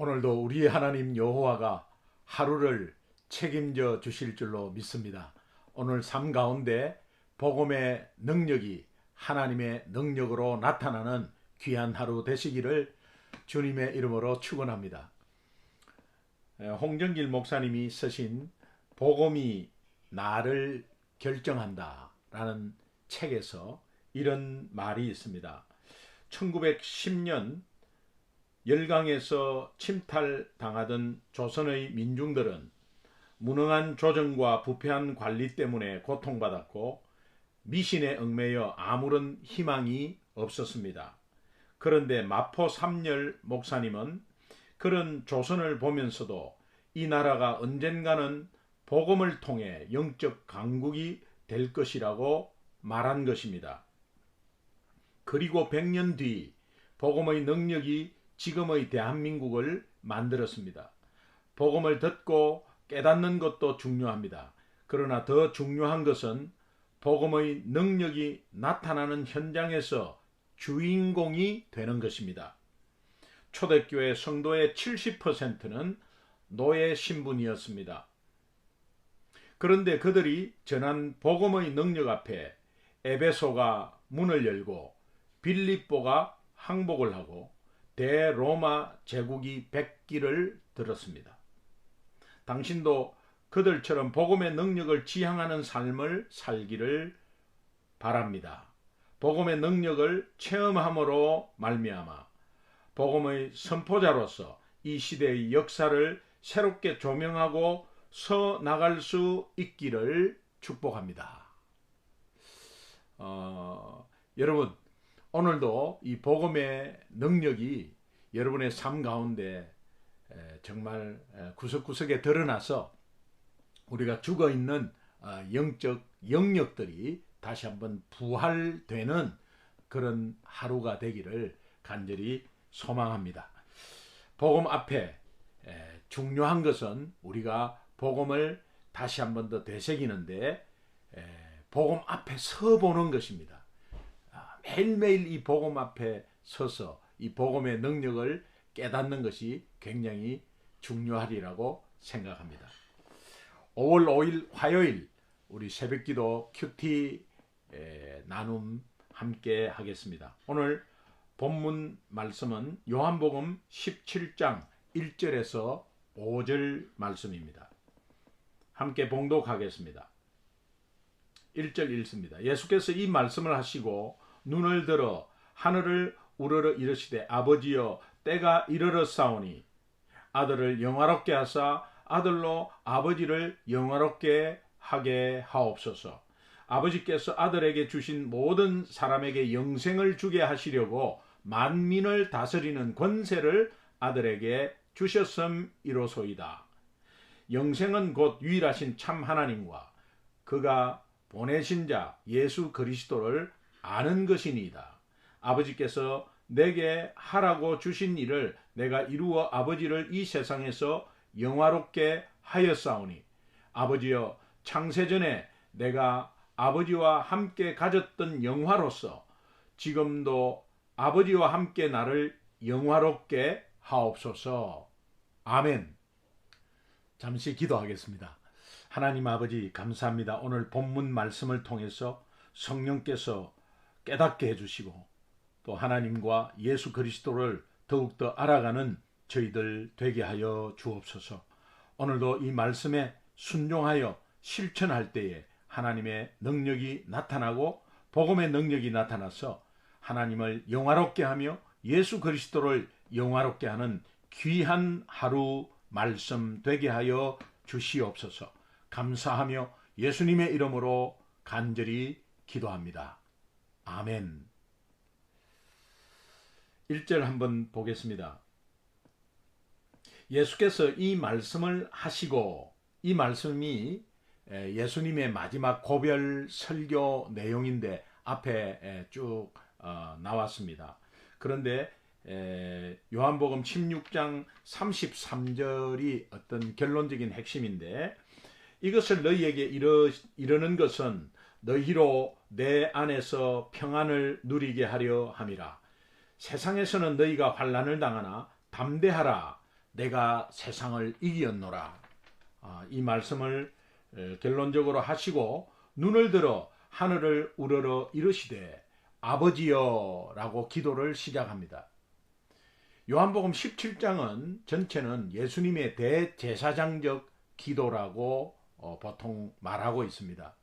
오늘도 우리 하나님 여호와가 하루를 책임져 주실 줄로 믿습니다. 오늘 삶 가운데 복음의 능력이 하나님의 능력으로 나타나는 귀한 하루 되시기를 주님의 이름으로 축원합니다. 홍정길 목사님이 쓰신 복음이 나를 결정한다 라는 책에서 이런 말이 있습니다. 1910년 열강에서 침탈당하던 조선의 민중들은 무능한 조정과 부패한 관리 때문에 고통받았고 미신에 얽매여 아무런 희망이 없었습니다. 그런데 마포 삼열 목사님은 그런 조선을 보면서도 이 나라가 언젠가는 복음을 통해 영적 강국이 될 것이라고 말한 것입니다. 그리고 100년 뒤 복음의 능력이 지금의 대한민국을 만들었습니다. 복음을 듣고 깨닫는 것도 중요합니다. 그러나 더 중요한 것은 복음의 능력이 나타나는 현장에서 주인공이 되는 것입니다. 초대교회 성도의 70%는 노예 신분이었습니다. 그런데 그들이 전한 복음의 능력 앞에 에베소가 문을 열고 빌립보가 항복을 하고 대로마 제국이 백기를 들었습니다. 당신도 그들처럼 복음의 능력을 지향하는 삶을 살기를 바랍니다. 복음의 능력을 체험함으로 말미암아 복음의 선포자로서 이 시대의 역사를 새롭게 조명하고 서 나갈 수 있기를 축복합니다. 여러분, 오늘도 이 복음의 능력이 여러분의 삶 가운데 정말 구석구석에 드러나서 우리가 죽어있는 영적 영역들이 다시 한번 부활되는 그런 하루가 되기를 간절히 소망합니다. 복음 앞에 중요한 것은 우리가 복음을 다시 한번 더 되새기는데 복음 앞에 서보는 것입니다. 매일매일 이 복음 앞에 서서 이 복음의 능력을 깨닫는 것이 굉장히 중요하리라고 생각합니다. 5월 5일 화요일 우리 새벽기도 큐티 나눔 함께 하겠습니다. 오늘 본문 말씀은 요한복음 17장 1절에서 5절 말씀입니다. 함께 봉독하겠습니다. 1절 읽습니다. 예수께서 이 말씀을 하시고 눈을 들어 하늘을 우러러 이르시되 아버지여 때가 이르렀사오니 아들을 영화롭게 하사 아들로 아버지를 영화롭게 하게 하옵소서. 아버지께서 아들에게 주신 모든 사람에게 영생을 주게 하시려고 만민을 다스리는 권세를 아들에게 주셨음이로소이다. 영생은 곧 유일하신 참 하나님과 그가 보내신 자 예수 그리스도를 아는 것이니이다. 아버지께서 내게 하라고 주신 일을 내가 이루어 아버지를 이 세상에서 영화롭게 하였사오니 아버지여 창세전에 내가 아버지와 함께 가졌던 영화로서 지금도 아버지와 함께 나를 영화롭게 하옵소서. 아멘. 잠시 기도하겠습니다. 하나님 아버지 감사합니다. 오늘 본문 말씀을 통해서 성령께서 깨닫게 해주시고 또 하나님과 예수 그리스도를 더욱더 알아가는 저희들 되게 하여 주옵소서. 오늘도 이 말씀에 순종하여 실천할 때에 하나님의 능력이 나타나고 복음의 능력이 나타나서 하나님을 영화롭게 하며 예수 그리스도를 영화롭게 하는 귀한 하루 말씀 되게 하여 주시옵소서. 감사하며 예수님의 이름으로 간절히 기도합니다. 아멘. 1절 한번 보겠습니다. 예수께서 이 말씀을 하시고, 이 말씀이 예수님의 마지막 고별 설교 내용인데 앞에 쭉 나왔습니다. 그런데 요한복음 16장 33절이 어떤 결론적인 핵심인데, 이것을 너희에게 이르는 것은 너희로 내 안에서 평안을 누리게 하려 함이라. 세상에서는 너희가 환난을 당하나 담대하라. 내가 세상을 이기었노라. 이 말씀을 결론적으로 하시고 눈을 들어 하늘을 우러러 이르시되 아버지여 라고 기도를 시작합니다. 요한복음 17장은 전체는 예수님의 대제사장적 기도라고 보통 말하고 있습니다.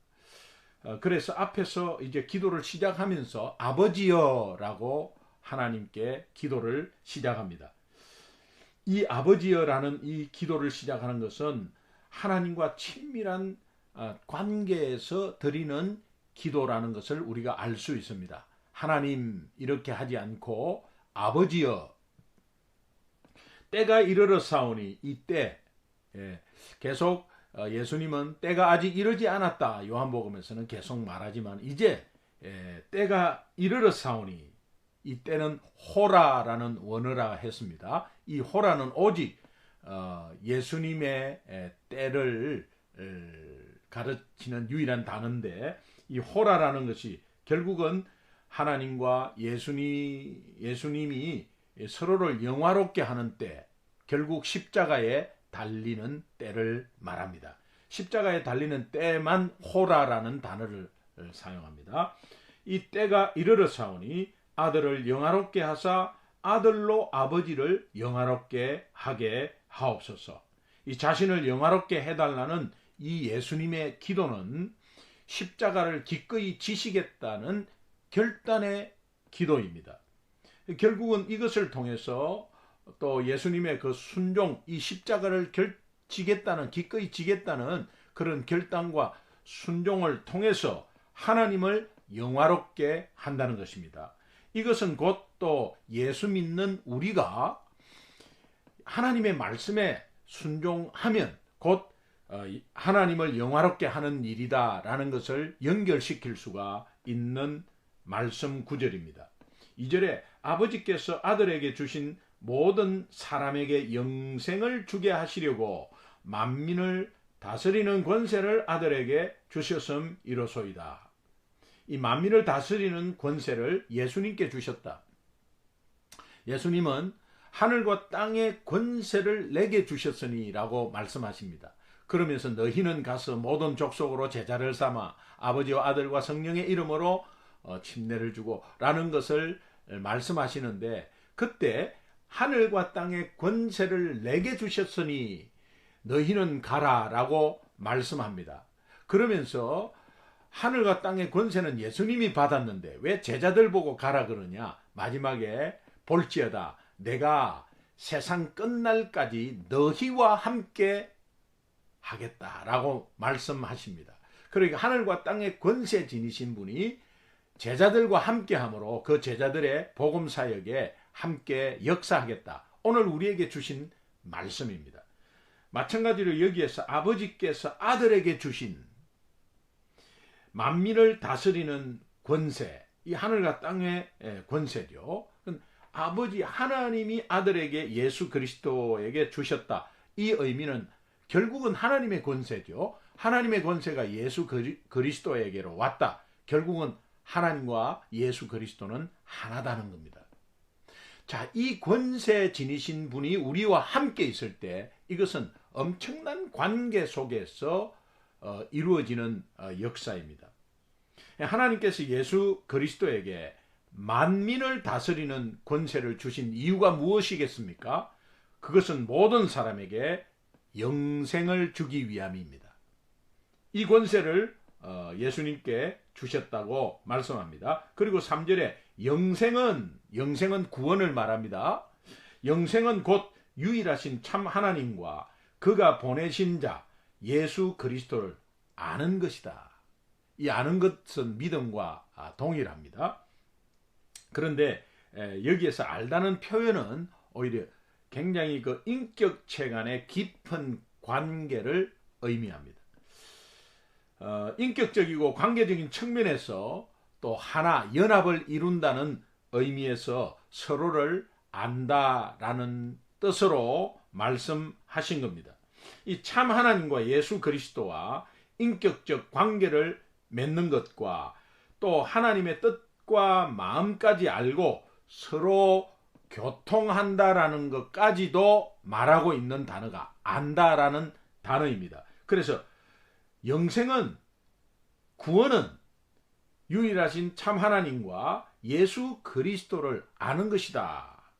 그래서 앞에서 이제 기도를 시작하면서 아버지여 라고 하나님께 기도를 시작합니다. 이 아버지여라는 이 기도를 시작하는 것은 하나님과 친밀한 관계에서 드리는 기도라는 것을 우리가 알 수 있습니다. 하나님 이렇게 하지 않고 아버지여, 때가 이르렀사오니 이 때, 계속 예수님은 때가 아직 이르지 않았다 요한복음에서는 계속 말하지만 이제 때가 이르렀사오니, 이 때는 호라라는 원어라 했습니다. 이 호라는 오직 예수님의 때를 가르치는 유일한 단어인데, 이 호라라는 것이 결국은 하나님과 예수님이 서로를 영화롭게 하는 때, 결국 십자가에 달리는 때를 말합니다. 십자가에 달리는 때만 호라라는 단어를 사용합니다. 이 때가 이르렀사오니 아들을 영화롭게 하사 아들로 아버지를 영화롭게 하게 하옵소서. 이 자신을 영화롭게 해달라는 이 예수님의 기도는 십자가를 기꺼이 지시겠다는 결단의 기도입니다. 결국은 이것을 통해서 또 예수님의 그 순종, 이 십자가를 기꺼이 지겠다는 그런 결단과 순종을 통해서 하나님을 영화롭게 한다는 것입니다. 이것은 곧 또 예수 믿는 우리가 하나님의 말씀에 순종하면 곧 하나님을 영화롭게 하는 일이다라는 것을 연결시킬 수가 있는 말씀 구절입니다. 2절에 아버지께서 아들에게 주신 모든 사람에게 영생을 주게 하시려고 만민을 다스리는 권세를 아들에게 주셨음 이로소이다. 이 만민을 다스리는 권세를 예수님께 주셨다. 예수님은 하늘과 땅의 권세를 내게 주셨으니 라고 말씀하십니다. 그러면서 너희는 가서 모든 족속으로 제자를 삼아 아버지와 아들과 성령의 이름으로 침례를 주고 라는 것을 말씀하시는데, 그때 하늘과 땅의 권세를 내게 주셨으니 너희는 가라 라고 말씀합니다. 그러면서 하늘과 땅의 권세는 예수님이 받았는데 왜 제자들 보고 가라 그러냐? 마지막에 볼지어다 내가 세상 끝날까지 너희와 함께 하겠다라고 말씀하십니다. 그러니까 하늘과 땅의 권세 지니신 분이 제자들과 함께 함으로 그 제자들의 복음 사역에 함께 역사하겠다. 오늘 우리에게 주신 말씀입니다. 마찬가지로 여기에서 아버지께서 아들에게 주신 만민을 다스리는 권세, 이 하늘과 땅의 권세죠. 아버지 하나님이 아들에게 예수 그리스도에게 주셨다. 이 의미는 결국은 하나님의 권세죠. 하나님의 권세가 예수 그리스도에게로 왔다. 결국은 하나님과 예수 그리스도는 하나다는 겁니다. 자, 이 권세 지니신 분이 우리와 함께 있을 때 이것은 엄청난 관계 속에서 이루어지는 역사입니다. 하나님께서 예수 그리스도에게 만민을 다스리는 권세를 주신 이유가 무엇이겠습니까? 그것은 모든 사람에게 영생을 주기 위함입니다. 이 권세를 예수님께 주셨다고 말씀합니다. 그리고 3절에 영생은 구원을 말합니다. 영생은 곧 유일하신 참 하나님과 그가 보내신 자 예수 그리스도를 아는 것이다. 이 아는 것은 믿음과 동일합니다. 그런데 여기에서 알다는 표현은 오히려 굉장히 그 인격체 간의 깊은 관계를 의미합니다. 인격적이고 관계적인 측면에서 또 하나 연합을 이룬다는 의미에서 서로를 안다라는 뜻으로 말씀하신 겁니다. 이 참 하나님과 예수 그리스도와 인격적 관계를 맺는 것과 또 하나님의 뜻과 마음까지 알고 서로 교통한다라는 것까지도 말하고 있는 단어가 안다라는 단어입니다. 그래서 영생은, 구원은 유일하신 참 하나님과 예수 그리스도를 아는 것이다.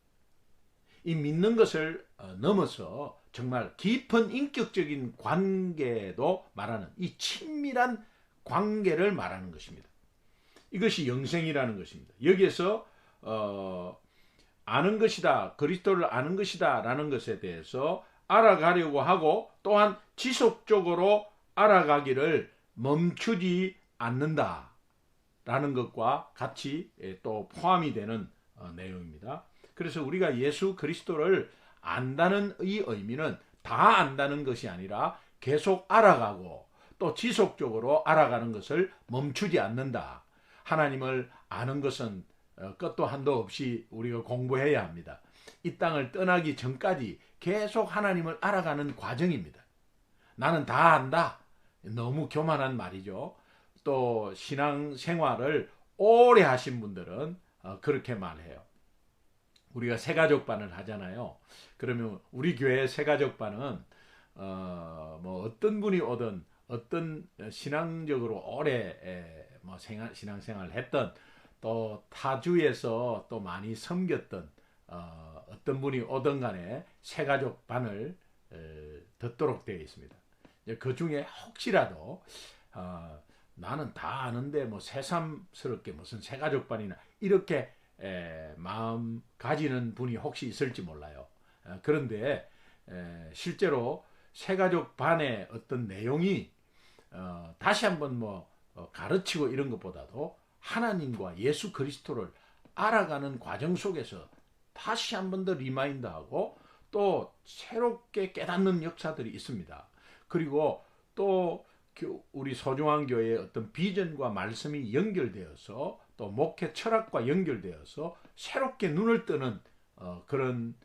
이 믿는 것을 넘어서 정말 깊은 인격적인 관계도 말하는, 이 친밀한 관계를 말하는 것입니다. 이것이 영생이라는 것입니다. 여기에서 아는 것이다, 그리스도를 아는 것이다 라는 것에 대해서 알아가려고 하고, 또한 지속적으로 알아가기를 멈추지 않는다 라는 것과 같이 또 포함이 되는 내용입니다. 그래서 우리가 예수 그리스도를 안다는 이 의미는 다 안다는 것이 아니라 계속 알아가고 또 지속적으로 알아가는 것을 멈추지 않는다. 하나님을 아는 것은 끝도 한도 없이 우리가 공부해야 합니다. 이 땅을 떠나기 전까지 계속 하나님을 알아가는 과정입니다. 나는 다 안다. 너무 교만한 말이죠. 또 신앙생활을 오래 하신 분들은 그렇게 말해요. 우리가 새가족반을 하잖아요. 그러면 우리 교회 새가족반은 뭐 어떤 분이 오든, 어떤 신앙적으로 오래 뭐 신앙생활을 했던, 또 타주에서 또 많이 섬겼던 어떤 분이 오든 간에 새가족반을 듣도록 되어 있습니다. 그 중에 혹시라도 나는 다 아는데 뭐 새삼스럽게 무슨 새가족반이나 이렇게 마음 가지는 분이 혹시 있을지 몰라요. 그런데 실제로 새가족반의 어떤 내용이 다시 한번 뭐 가르치고 이런 것보다도 하나님과 예수 그리스도를 알아가는 과정 속에서 다시 한번 더 리마인드하고 또 새롭게 깨닫는 역사들이 있습니다. 그리고 또 우리 소중한 교회의 어떤 비전과 말씀이 연결되어서 또 목회 철학과 연결되어서 새롭게 눈을 뜨는 그런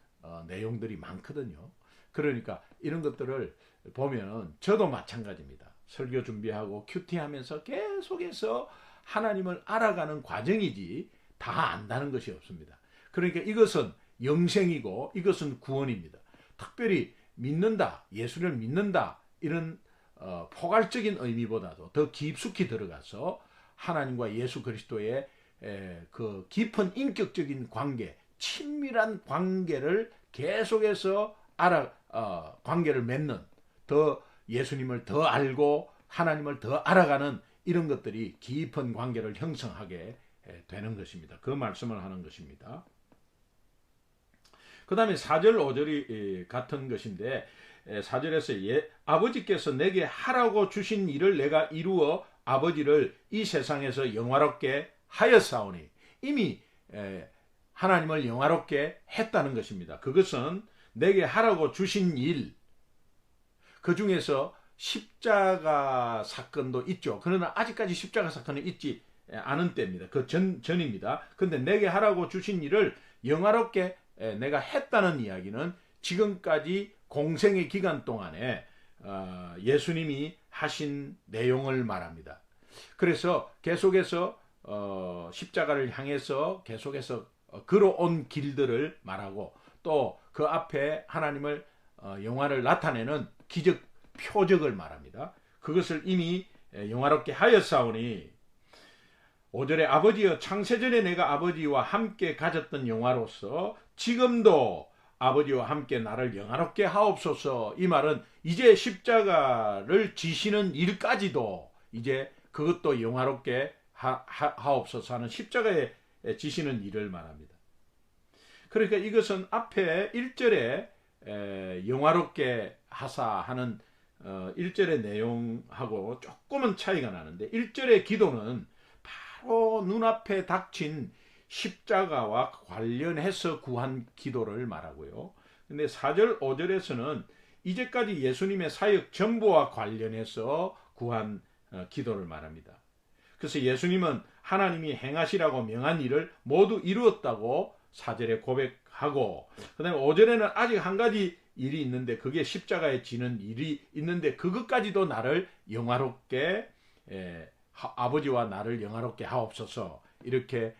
내용들이 많거든요. 그러니까 이런 것들을 보면 저도 마찬가지입니다. 설교 준비하고 큐티하면서 계속해서 하나님을 알아가는 과정이지 다 안다는 것이 없습니다. 그러니까 이것은 영생이고 이것은 구원입니다. 특별히 믿는다, 예수를 믿는다, 이런 포괄적인 의미보다도 더 깊숙이 들어가서 하나님과 예수 그리스도의 그 깊은 인격적인 관계, 친밀한 관계를 계속해서 관계를 맺는, 더 예수님을 더 알고 하나님을 더 알아가는 이런 것들이 깊은 관계를 형성하게 되는 것입니다. 그 말씀을 하는 것입니다. 그 다음에 4절 5절이 같은 것인데, 4절에서 아버지께서 내게 하라고 주신 일을 내가 이루어 아버지를 이 세상에서 영화롭게 하였사오니, 이미 하나님을 영화롭게 했다는 것입니다. 그것은 내게 하라고 주신 일, 그 중에서 십자가 사건도 있죠. 그러나 아직까지 십자가 사건은 있지 않은 때입니다. 그 전입니다. 근데 내게 하라고 주신 일을 영화롭게 내가 했다는 이야기는 지금까지 공생의 기간 동안에 예수님이 하신 내용을 말합니다. 그래서 계속해서 십자가를 향해서 계속해서 걸어온 길들을 말하고, 또 그 앞에 하나님을 영화를 나타내는 기적 표적을 말합니다. 그것을 이미 영화롭게 하였사오니, 5절에 아버지여 창세전에 내가 아버지와 함께 가졌던 영화로서 지금도 아버지와 함께 나를 영화롭게 하옵소서. 이 말은 이제 십자가를 지시는 일까지도 이제 그것도 영화롭게 하옵소서 하는 십자가에 지시는 일을 말합니다. 그러니까 이것은 앞에 1절에 영화롭게 하사 하는 1절의 내용하고 조금은 차이가 나는데, 1절의 기도는 바로 눈앞에 닥친 십자가와 관련해서 구한 기도를 말하고요. 근데 4절 5절에서는 이제까지 예수님의 사역 전부와 관련해서 구한 기도를 말합니다. 그래서 예수님은 하나님이 행하시라고 명한 일을 모두 이루었다고 4절에 고백하고, 그 다음에 5절에는 아직 한 가지 일이 있는데, 그게 십자가에 지는 일이 있는데 그것까지도 나를 영화롭게 아버지와 나를 영화롭게 하옵소서, 이렇게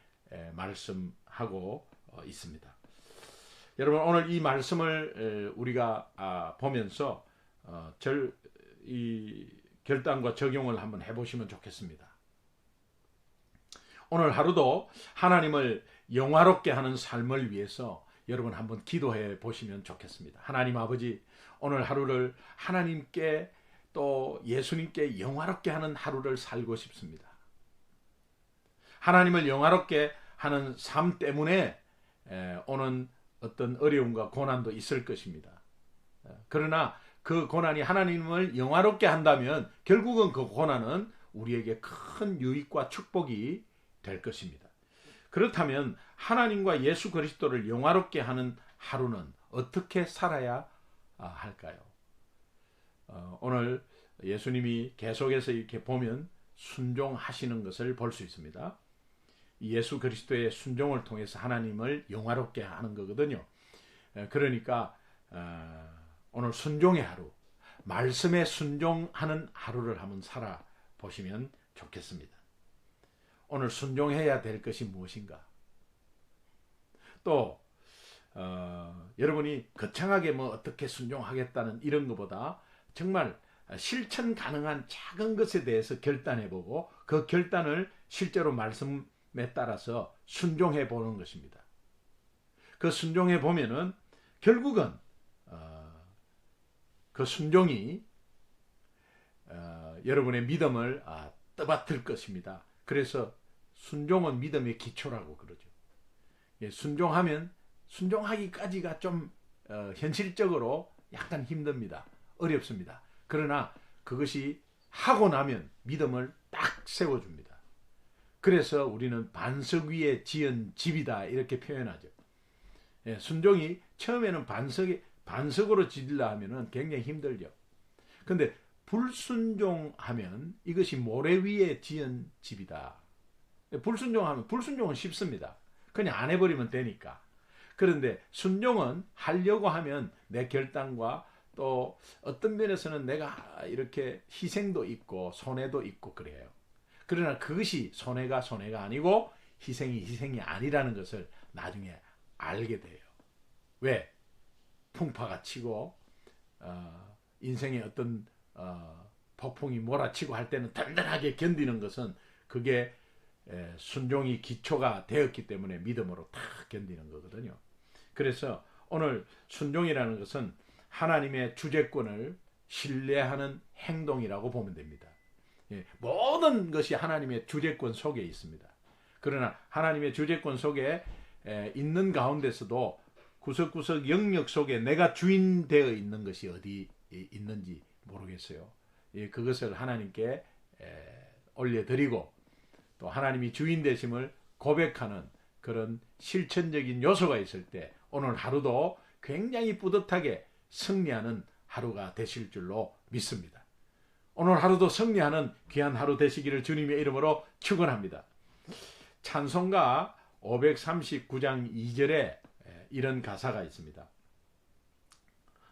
말씀하고 있습니다. 여러분 오늘 이 말씀을 우리가 보면서 이 결단과 적용을 한번 해보시면 좋겠습니다. 오늘 하루도 하나님을 영화롭게 하는 삶을 위해서 여러분 한번 기도해 보시면 좋겠습니다. 하나님 아버지, 오늘 하루를 하나님께 또 예수님께 영화롭게 하는 하루를 살고 싶습니다. 하나님을 영화롭게 하는 삶 때문에 오는 어떤 어려움과 고난도 있을 것입니다. 그러나 그 고난이 하나님을 영화롭게 한다면 결국은 그 고난은 우리에게 큰 유익과 축복이 될 것입니다. 그렇다면 하나님과 예수 그리스도를 영화롭게 하는 하루는 어떻게 살아야 할까요? 오늘 예수님이 계속해서 이렇게 보면 순종하시는 것을 볼 수 있습니다. 예수 그리스도의 순종을 통해서 하나님을 영화롭게 하는 거거든요. 그러니까 오늘 순종의 하루, 말씀에 순종하는 하루를 한번 살아보시면 좋겠습니다. 오늘 순종해야 될 것이 무엇인가? 또 여러분이 거창하게 뭐 어떻게 순종하겠다는 이런 것보다 정말 실천 가능한 작은 것에 대해서 결단해보고 그 결단을 실제로 말씀에 따라서 순종해 보는 것입니다. 그 순종해 보면은 결국은 그 순종이 여러분의 믿음을 떠받들 것입니다. 그래서 순종은 믿음의 기초라고 그러죠. 순종하면 순종하기까지가 좀 현실적으로 약간 힘듭니다. 어렵습니다. 그러나 그것이 하고 나면 믿음을 딱 세워줍니다. 그래서 우리는 반석 위에 지은 집이다 이렇게 표현하죠. 순종이 처음에는 반석으로 지으려 하면은 굉장히 힘들죠. 근데 불순종하면 이것이 모래 위에 지은 집이다. 불순종은 쉽습니다. 그냥 안 해버리면 되니까. 그런데 순종은 하려고 하면 내 결단과 또 어떤 면에서는 내가 이렇게 희생도 있고 손해도 있고 그래요. 그러나 그것이 손해가 아니고 희생이 아니라는 것을 나중에 알게 돼요. 왜? 풍파가 치고 인생의 어떤 폭풍이 몰아치고 할 때는 든든하게 견디는 것은 그게 순종이 기초가 되었기 때문에 믿음으로 탁 견디는 거거든요. 그래서 오늘 순종이라는 것은 하나님의 주재권을 신뢰하는 행동이라고 보면 됩니다. 모든 것이 하나님의 주재권 속에 있습니다. 그러나 하나님의 주재권 속에 있는 가운데서도 구석구석 영역 속에 내가 주인 되어 있는 것이 어디 있는지 모르겠어요. 그것을 하나님께 올려드리고 또 하나님이 주인 되심을 고백하는 그런 실천적인 요소가 있을 때 오늘 하루도 굉장히 뿌듯하게 승리하는 하루가 되실 줄로 믿습니다. 오늘 하루도 승리하는 귀한 하루 되시기를 주님의 이름으로 축원합니다. 찬송가 539장 2절에 이런 가사가 있습니다.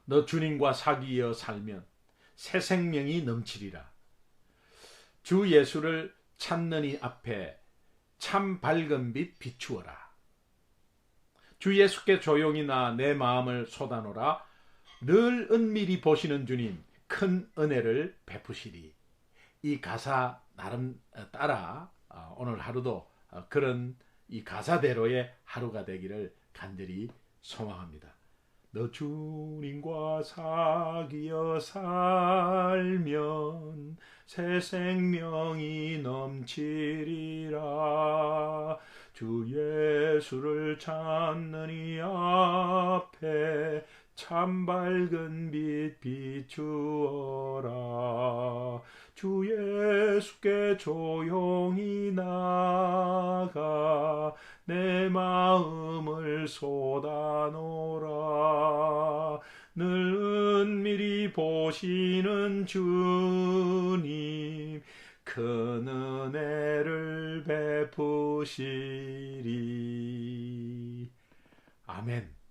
너 주님과 사귀어 살면 새 생명이 넘치리라. 주 예수를 찾는 이 앞에 참 밝은 빛 비추어라. 주 예수께 조용히 나 내 마음을 쏟아놓으라. 늘 은밀히 보시는 주님 큰 은혜를 베푸시리. 이 가사 나름 따라 오늘 하루도 그런 이 가사대로의 하루가 되기를 간절히 소망합니다. 너 주님과 사귀어 살면 새 생명이 넘치리라. 주 예수를 찾는 이 앞에 참 밝은 빛 비추어라. 주 예수께 조용히 나가 내 마음을 쏟아놓으라. 늘 은밀히 보시는 주님 큰 은혜를 베푸시리. 아멘.